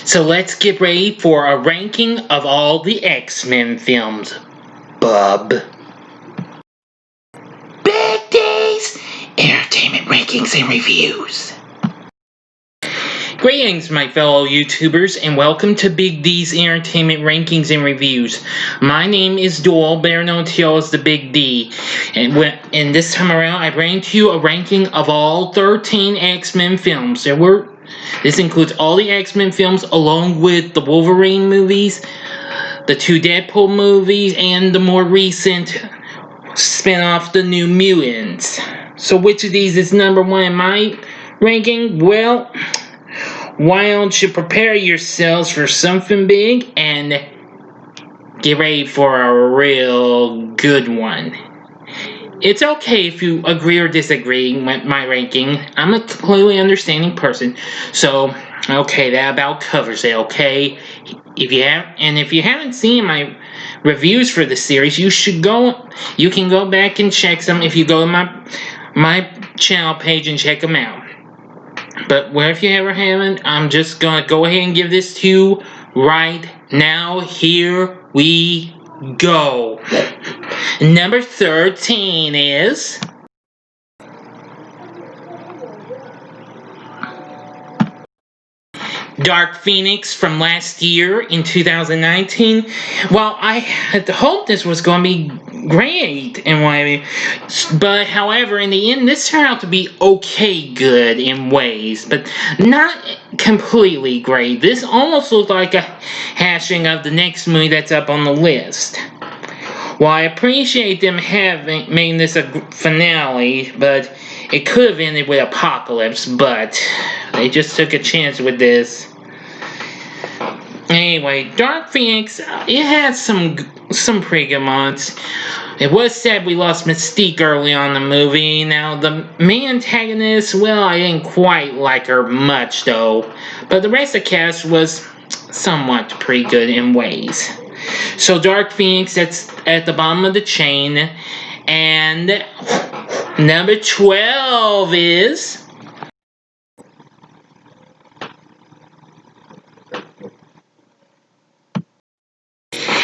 So let's get ready for a ranking of all the X-Men films, bub. Big D's Entertainment Rankings and Reviews. Greetings, my fellow YouTubers, and welcome to Big D's Entertainment Rankings and Reviews. My name is Doyle, better known to y'all as the Big D, and this time around I bring to you a ranking of all 13 X-Men films. This includes all the X-Men films along with the Wolverine movies, the 2 Deadpool movies, and the more recent spin-off, the New Mutants. So which of these is number 1 in my ranking? Well, why don't you prepare yourselves for something big and get ready for a real good one. It's okay if you agree or disagree with my ranking. I'm a completely understanding person. So, okay, that about covers it, okay? If you haven't seen my reviews for the series, you can go back and check some if you go to my channel page and check them out. But what if you ever haven't? I'm just gonna go ahead and give this to you right now. Here we go. Number 13 is Dark Phoenix from last year in 2019. Well, I had hoped this was going to be great in way, but however, in the end, this turned out to be okay good in ways, but not completely great. This almost looked like a hashing of the next movie that's up on the list. Well, I appreciate them making this a finale, but it could have ended with Apocalypse, but they just took a chance with this. Anyway, Dark Phoenix, it had some pretty good moments. It was sad we lost Mystique early on in the movie. Now, the main antagonist, well, I didn't quite like her much, though. But the rest of the cast was somewhat pretty good in ways. So, Dark Phoenix, that's at the bottom of the chain. And number 12 is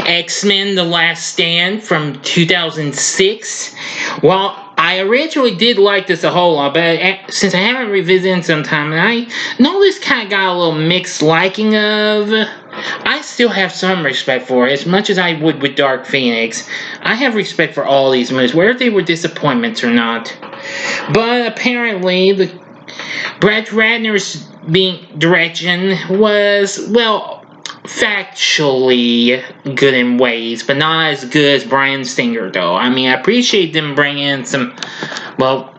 X-Men The Last Stand from 2006. Well, I originally did like this a whole lot, but since I haven't revisited in some time, and I know this kind of got a little mixed liking of, I still have some respect for it, as much as I would with Dark Phoenix. I have respect for all these movies, whether they were disappointments or not. But apparently, Brett Ratner's direction was, well, factually good in ways, but not as good as Bryan Singer, though. I mean, I appreciate them bringing in some, well,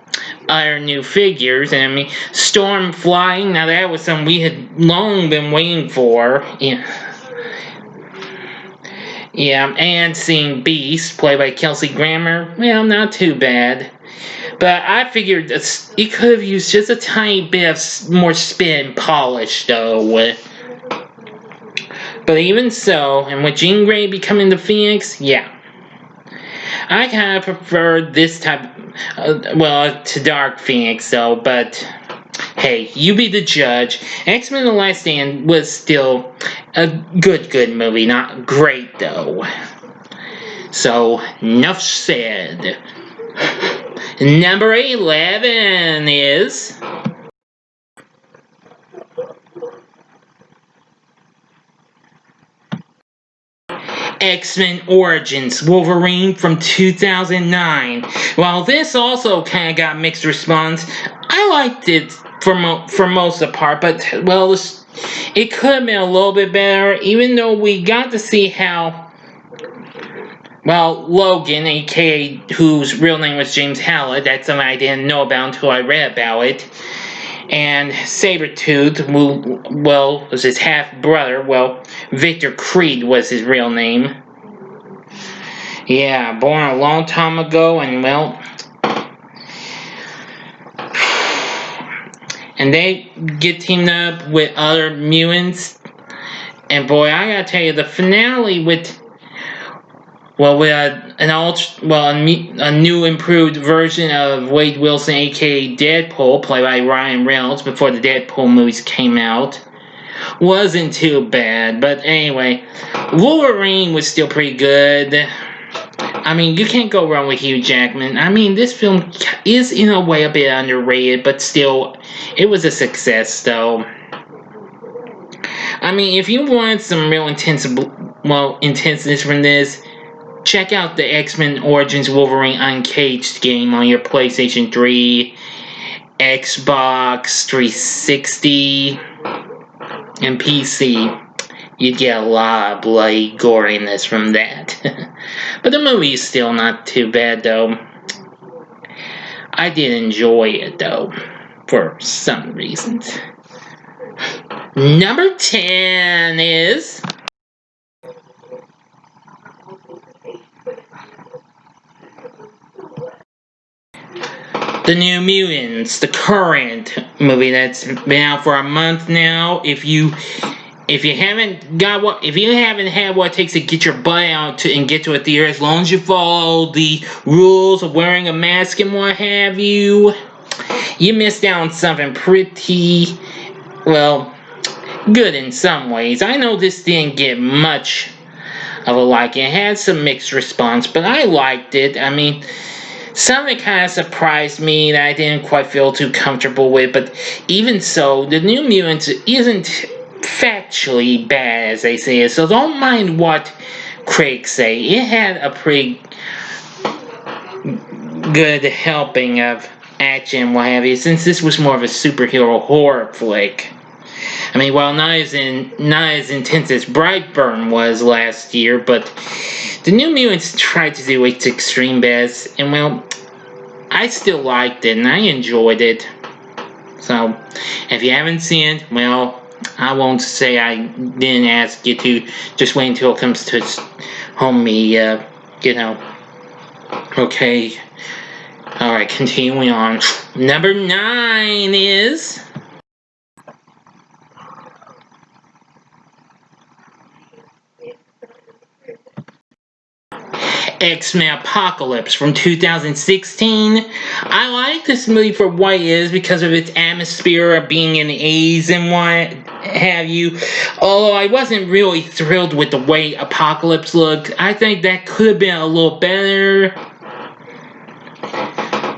other new figures, and I mean, Storm flying, now that was something we had long been waiting for. Yeah, and seeing Beast, played by Kelsey Grammer, well, not too bad. But I figured it could have used just a tiny bit of more spin and polish, though. But even so, and with Jean Grey becoming the Phoenix, yeah. I kind of prefer this type, to Dark Phoenix, though, but hey, you be the judge. X-Men The Last Stand was still a good movie, not great, though. So, enough said. Number 11 is X-Men Origins Wolverine from 2009. While this also kind of got mixed response, I liked it for most of the part, but well, it could have been a little bit better, even though we got to see how, well, Logan, aka whose real name was James Howlett, that's something I didn't know about until I read about it, and Sabretooth, who, well, was his half-brother, well, Victor Creed was his real name. Yeah, born a long time ago, and well, and they get teamed up with other mutants, and boy, I gotta tell you, the finale with, well, with a new improved version of Wade Wilson, aka Deadpool, played by Ryan Reynolds, before the Deadpool movies came out. wasn't too bad. But anyway, Wolverine was still pretty good. I mean, you can't go wrong with Hugh Jackman. I mean, this film is in a way a bit underrated, but still, it was a success, though. I mean, if you want some real intenseness from this, check out the X-Men Origins Wolverine Uncaged game on your PlayStation 3, Xbox 360, and PC. You'd get a lot of bloody goriness from that. But the movie is still not too bad, though. I did enjoy it, though, for some reasons. Number 10 is The New Mutants, the current movie that's been out for a month now. If you haven't had what it takes to get your butt out and get to a theater, as long as you follow the rules of wearing a mask and what have you, you missed out on something pretty, well, good in some ways. I know this didn't get much of a like. It had some mixed response, but I liked it. I mean, some of it kind of surprised me that I didn't quite feel too comfortable with, but even so, The New Mutants isn't factually bad as they say it, so don't mind what critics say. It had a pretty good helping of action and what have you, since this was more of a superhero horror flick. I mean, well, not as intense as Brightburn was last year, but The New Mutants tried to do its extreme best, and well, I still liked it and I enjoyed it. So, if you haven't seen it, well, I won't say I didn't ask you to. Just wait until it comes to home media, Okay. Alright, continuing on. Number 9 is X-Men Apocalypse from 2016. I like this movie for what it is because of its atmosphere of being in the 80s and what have you. Although I wasn't really thrilled with the way Apocalypse looked. I think that could have been a little better.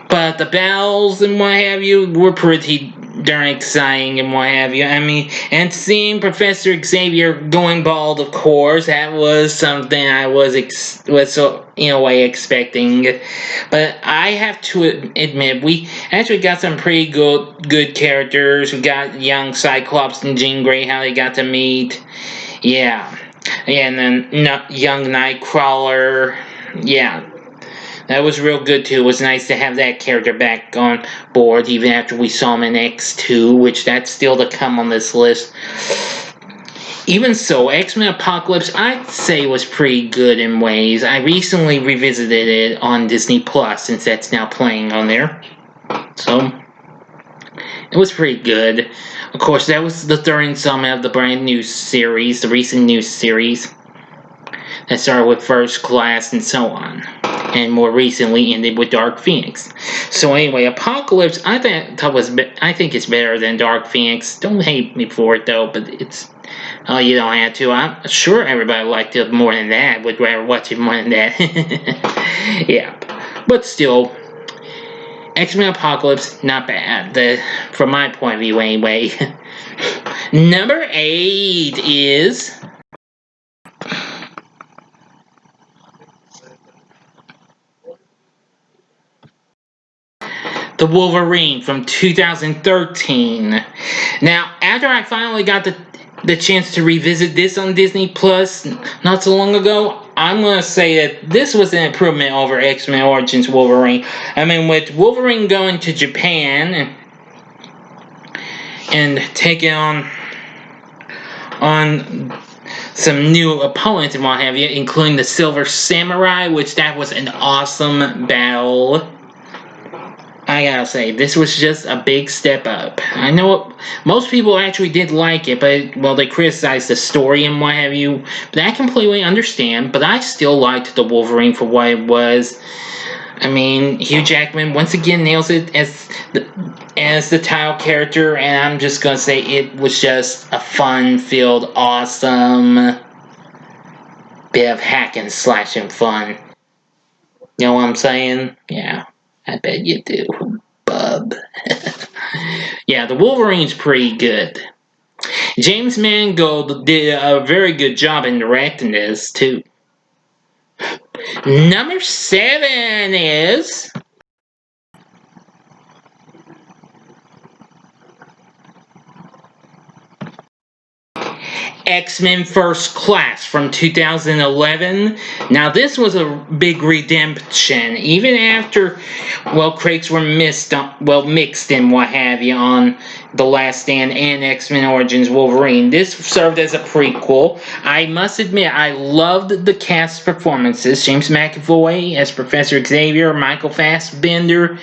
But the battles and what have you were pretty darn exciting and what have you. I mean, and seeing Professor Xavier going bald, of course, that was something I was in a way expecting. But I have to admit, we actually got some pretty good characters. We got young Cyclops and Jean Grey, how they got to meet. Yeah, and then young Nightcrawler. Yeah. That was real good too. It was nice to have that character back on board, even after we saw him in X2, which that's still to come on this list. Even so, X-Men Apocalypse, I'd say, was pretty good in ways. I recently revisited it on Disney Plus, since that's now playing on there. So, it was pretty good. Of course, that was the third installment of the brand new series, the recent new series. That started with First Class and so on. And more recently ended with Dark Phoenix. So anyway, Apocalypse, I think it's better than Dark Phoenix. Don't hate me for it though, but it's you don't have to. I'm sure everybody liked it more than that. Would rather watch it more than that. Yeah, but still, X-Men Apocalypse, not bad. From my point of view, anyway. Number 8 is The Wolverine from 2013. Now, after I finally got the chance to revisit this on Disney Plus not so long ago, I'm going to say that this was an improvement over X-Men Origins Wolverine. I mean, with Wolverine going to Japan and taking on some new opponents and what have you, including the Silver Samurai, which that was an awesome battle. I gotta say, this was just a big step up. I know most people actually did like it, but, well, they criticized the story and what have you. But I completely understand, but I still liked the Wolverine for what it was. I mean, Hugh Jackman once again nails it as the title character, and I'm just gonna say it was just a fun-filled, awesome bit of hack and slashing fun. You know what I'm saying? Yeah, I bet you do, bub. Yeah, the Wolverine's pretty good. James Mangold did a very good job in directing this, too. Number 7 is X-Men First Class from 2011. Now, this was a big redemption, even after, critics were mixed and what have you on The Last Stand and X-Men Origins Wolverine. This served as a prequel. I must admit, I loved the cast performances. James McAvoy as Professor Xavier, Michael Fassbender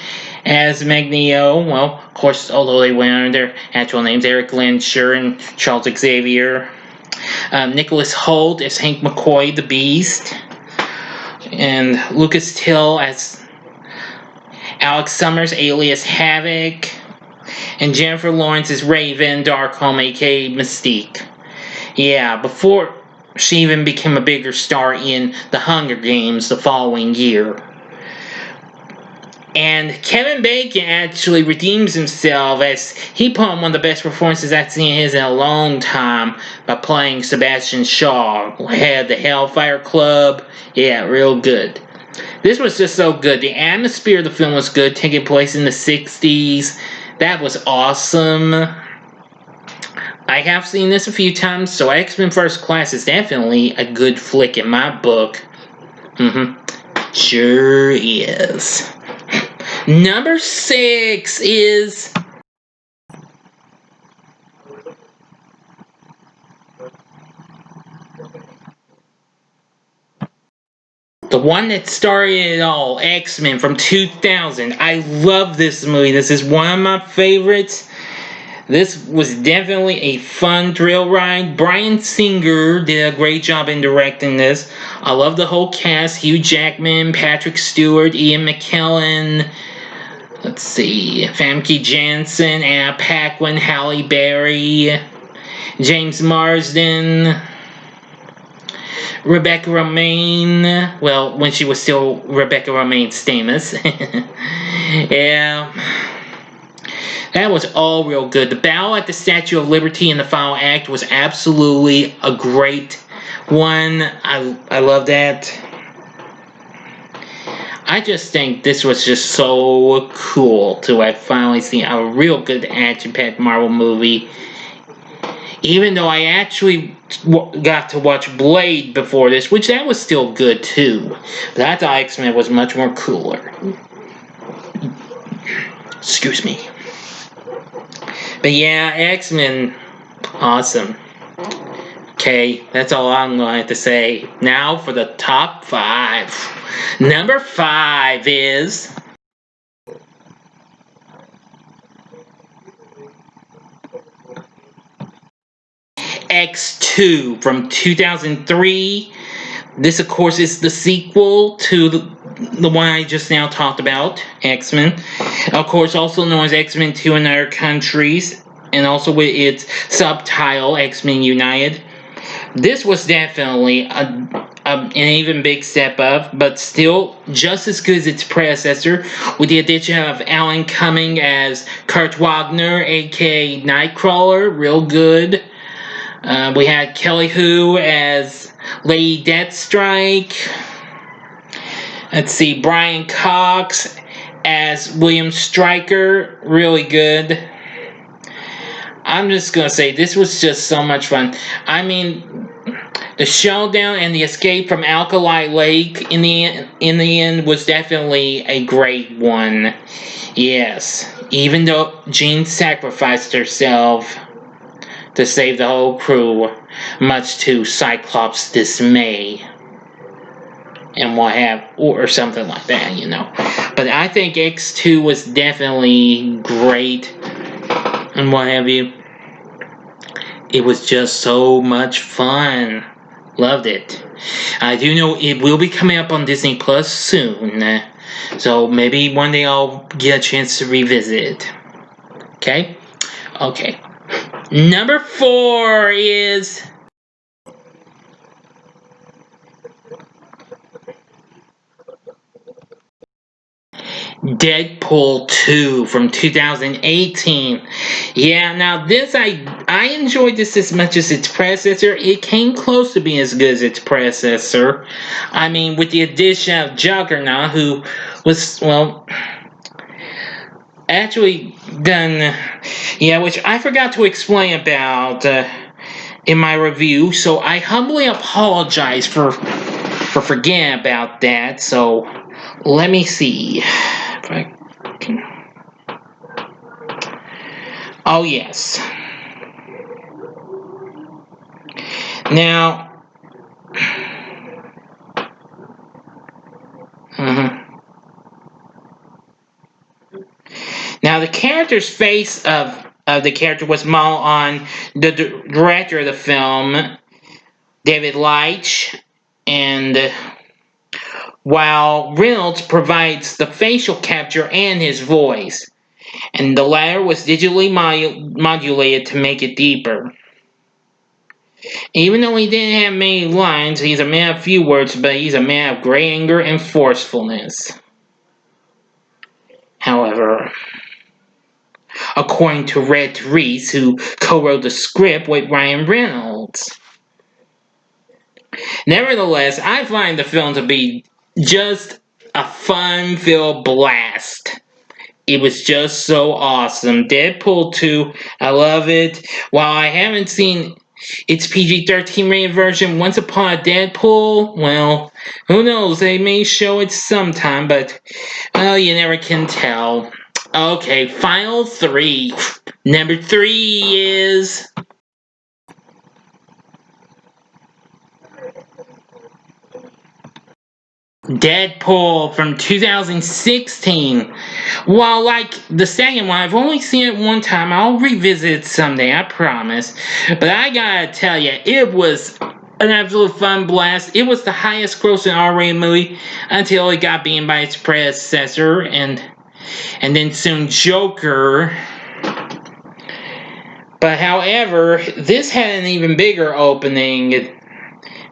as Magneto. Well, of course, although they went under their actual names, Eric Lehnsherr and Charles Xavier. Nicholas Hoult as Hank McCoy, the Beast. And Lucas Till as Alex Summers, alias Havoc. And Jennifer Lawrence as Raven Darkholme, aka Mystique. Yeah, before she even became a bigger star in The Hunger Games the following year. And Kevin Bacon actually redeems himself as he put on one of the best performances I've seen his in a long time by playing Sebastian Shaw, head of the Hellfire Club. Yeah, real good. This was just so good. The atmosphere of the film was good, taking place in the 60s. That was awesome. I have seen this a few times, so X-Men First Class is definitely a good flick in my book. Sure is. Number 6 is the one that started it all, X-Men from 2000. I love this movie. This is one of my favorites. This was definitely a fun thrill ride. Bryan Singer did a great job in directing this. I love the whole cast. Hugh Jackman, Patrick Stewart, Ian McKellen. Let's see. Famke Janssen, Anna Paquin, Halle Berry, James Marsden, Rebecca Romijn. Well, when she was still Rebecca Romijn Stamos. Yeah. That was all real good. The battle at the Statue of Liberty in the final act was absolutely a great one. I love that. I just think this was just so cool to have finally seen a real good action-packed Marvel movie. Even though I actually got to watch Blade before this, which that was still good too. But I thought X-Men was much more cooler. Excuse me. But yeah, X-Men, awesome. Okay, that's all I'm going to have to say. Now for the top 5. Number 5 is X2 from 2003. This, of course, is the sequel to the one I just now talked about, X-Men. Of course, also known as X-Men 2 in other countries, and also with its subtitle, X-Men United. This was definitely an even big step up, but still just as good as its predecessor, with the addition of Alan Cumming as Kurt Wagner, aka Nightcrawler, real good. We had Kelly Hu as Lady Deathstrike. Let's see, Brian Cox as William Stryker, really good. I'm just gonna say this was just so much fun. I mean, the showdown and the escape from Alkali Lake in the end was definitely a great one. Yes, even though Jean sacrificed herself to save the whole crew, much to Cyclops' dismay, and what have, or something like that, you know. But I think X2 was definitely great, and what have you. It was just so much fun. Loved it. I do know it will be coming up on Disney Plus soon. So maybe one day I'll get a chance to revisit it. Okay? Okay. Number 4 is Deadpool 2 from 2018. Yeah, now this I enjoyed this as much as its predecessor. It came close to being as good as its predecessor. I mean, with the addition of Juggernaut, who was, well, actually done, yeah, which I forgot to explain about in my review, so I humbly apologize for forgetting about that. So let me see if I can. Oh yes. Now. Now the character's face of the character was modeled on the director of the film, David Leitch, and while Reynolds provides the facial capture and his voice, and the latter was digitally modulated to make it deeper. Even though he didn't have many lines, he's a man of few words, but he's a man of great anger and forcefulness. However, according to Red Reese, who co-wrote the script with Ryan Reynolds. Nevertheless, I find the film to be just a fun-filled blast. It was just so awesome. Deadpool 2, I love it. While I haven't seen its PG-13 rated version, Once Upon a Deadpool, well, who knows, they may show it sometime, but, well, you never can tell. Okay, final 3. Number 3 is Deadpool from 2016. While like the second one, I've only seen it one time. I'll revisit it someday, I promise. But I gotta tell you, it was an absolute fun blast. It was the highest grossing R-rated movie until it got beaten by its predecessor and then soon Joker. But however, this had an even bigger opening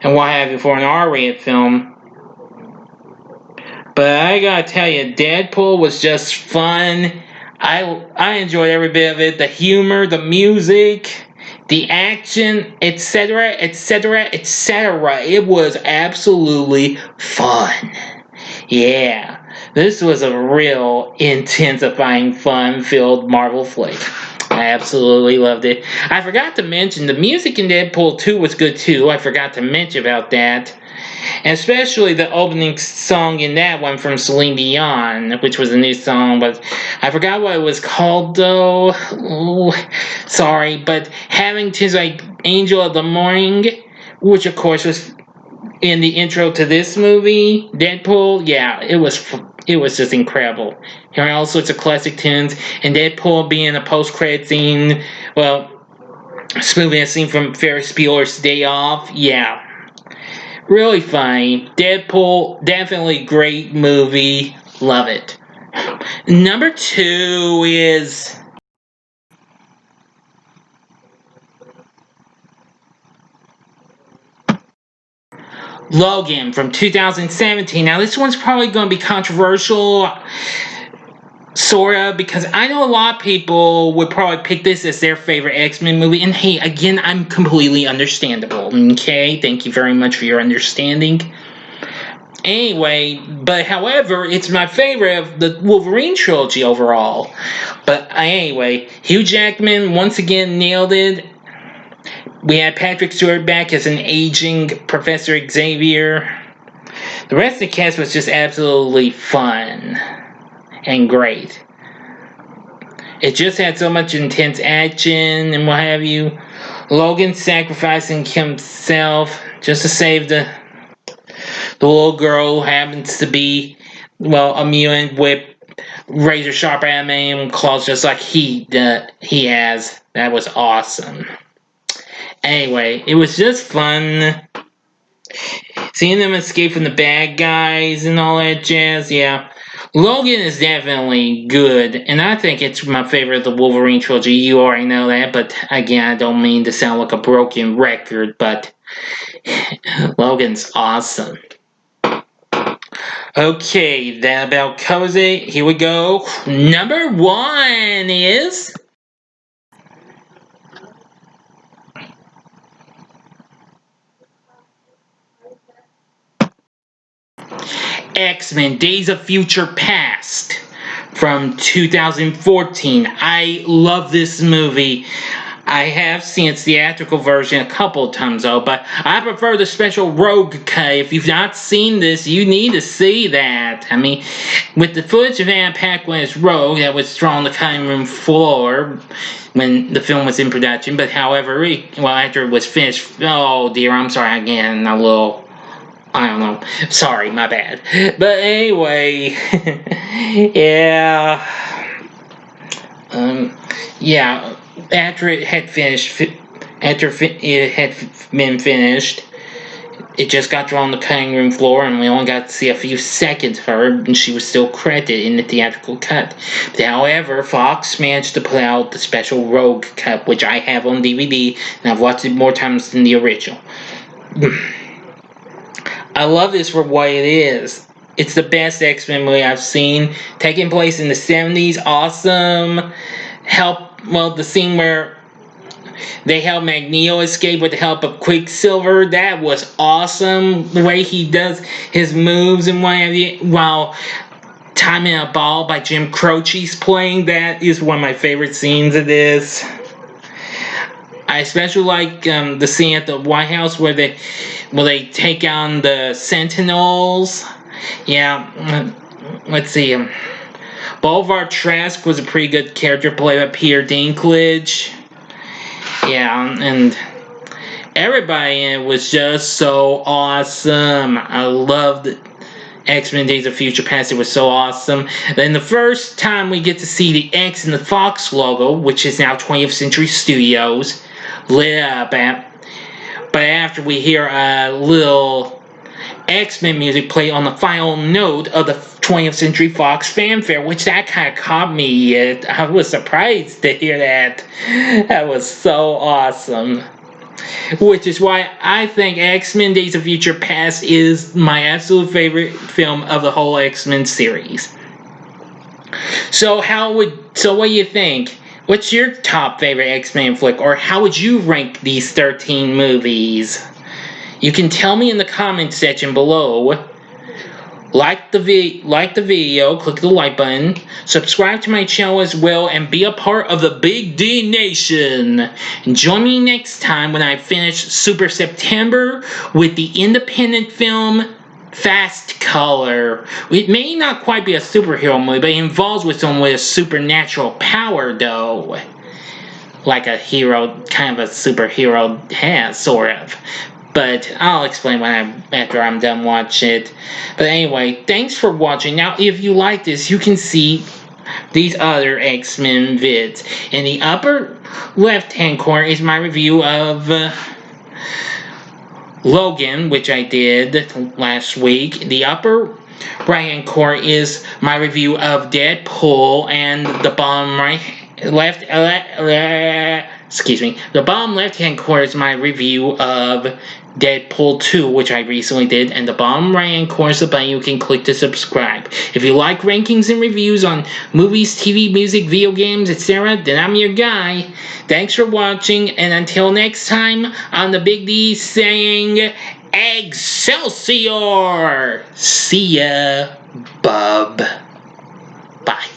and what have you for an R-rated film. But I gotta tell you, Deadpool was just fun. I enjoyed every bit of it. The humor, the music, the action, etc., etc., etc. It was absolutely fun. Yeah, this was a real intensifying, fun-filled Marvel flick. I absolutely loved it. I forgot to mention, the music in Deadpool 2 was good too. I forgot to mention about that. And especially the opening song in that one from Celine Dion, which was a new song, but I forgot what it was called though. Ooh, sorry, but having to like Angel of the Morning, which of course was in the intro to this movie, Deadpool. Yeah, it was just incredible. Hearing all sorts of classic tunes, and Deadpool being a post-credit scene, well, smoothing a scene from Ferris Bueller's Day Off. Yeah. Really funny. Deadpool, definitely great movie. Love it. Number 2 is Logan from 2017. Now this one's probably going to be controversial, sorta, because I know a lot of people would probably pick this as their favorite X-Men movie, and hey, again, I'm completely understandable, okay? Thank you very much for your understanding. Anyway, but however, it's my favorite of the Wolverine trilogy overall. But anyway, Hugh Jackman once again nailed it. We had Patrick Stewart back as an aging Professor Xavier. The rest of the cast was just absolutely fun and great. It just had so much intense action and what have you. Logan sacrificing himself just to save the little girl who happens to be, well, a mutant with razor sharp adamantium claws just like he has. That was awesome. Anyway, it was just fun. Seeing them escape from the bad guys and all that jazz, yeah. Logan is definitely good, and I think it's my favorite of the Wolverine trilogy. You already know that, but again, I don't mean to sound like a broken record, but Logan's awesome. Okay, that about covers it. Here we go. Number 1 is X-Men Days of Future Past from 2014. I love this movie. I have seen its theatrical version a couple of times though, but I prefer the special Rogue cut. If you've not seen this, you need to see that. I mean, with the footage of Anna Paquin as Rogue that was thrown on the cutting room floor when the film was in production, but however, after it was finished, oh dear, I'm sorry again, a little, I don't know. Sorry, my bad. But anyway, yeah. Yeah. After it had finished, after it had been finished, it just got drawn on the cutting room floor, and we only got to see a few seconds of her, and she was still credited in the theatrical cut. But however, Fox managed to put out the special Rogue cut, which I have on DVD, and I've watched it more times than the original. I love this for what it is. It's the best X-Men movie I've seen. Taking place in the 70s, awesome. The scene where they help Magneto escape with the help of Quicksilver, that was awesome. The way he does his moves and what have you, while Timing a Ball by Jim Croce's playing, that is one of my favorite scenes of this. I especially like the scene at the White House where they take on the Sentinels. Yeah, let's see. Boulevard Trask was a pretty good character played by Peter Dinklage. Yeah, and everybody in it was just so awesome. I loved X-Men Days of Future Past. It was so awesome. Then the first time we get to see the X and the Fox logo, which is now 20th Century Studios, lit up. But after we hear a little X-Men music play on the final note of the 20th Century Fox fanfare, which that kind of caught me. I was surprised to hear that. That was so awesome. Which is why I think X-Men Days of Future Past is my absolute favorite film of the whole X-Men series. So what do you think? What's your top favorite X-Men flick, or how would you rank these 13 movies? You can tell me in the comment section below. Like the video, click the like button, subscribe to my channel as well, and be a part of the Big D Nation. And join me next time when I finish Super September with the independent film Fast Color. It may not quite be a superhero movie, but it involves with someone with a supernatural power, though. Like a hero, kind of a superhero has, sort of. But I'll explain after I'm done watching it. But anyway, thanks for watching. Now, if you like this, you can see these other X-Men vids. In the upper left-hand corner is my review of Logan, which I did last week. The upper right-hand corner is my review of Deadpool, and the bottom the bottom left-hand corner is my review of Deadpool 2, which I recently did, and the bottom right-hand corner is the button you can click to subscribe. If you like rankings and reviews on movies, TV, music, video games, etc., then I'm your guy. Thanks for watching, and until next time, I'm the Big D saying, Excelsior! See ya, bub. Bye.